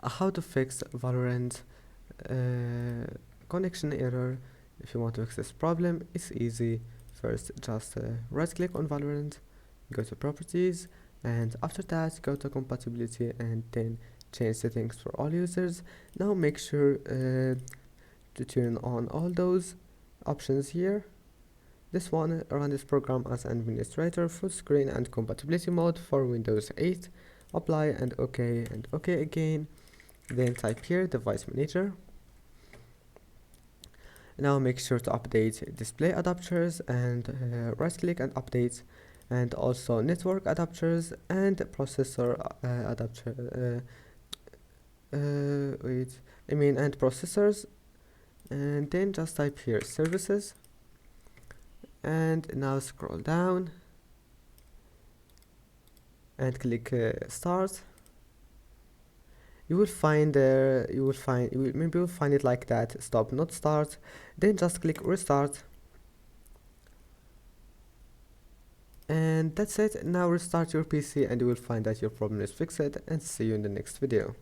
how to fix Valorant connection error. If you want to fix this problem, it's easy. First, just right click on Valorant, go to properties, and after that go to compatibility and then change settings for all users. Now make sure to turn on all those options here. This one, run this program as an administrator, full screen and compatibility mode for Windows 8. Apply and OK again. Then type here device manager. Now make sure to update display adapters and right click and update, and also network adapters and processor adapter and processors, and then just type here services, and now scroll down and click start. Maybe you'll find it like that, stop not start. Then just click restart, and that's it. Now restart your PC and you will find that your problem is fixed, and see you in the next video.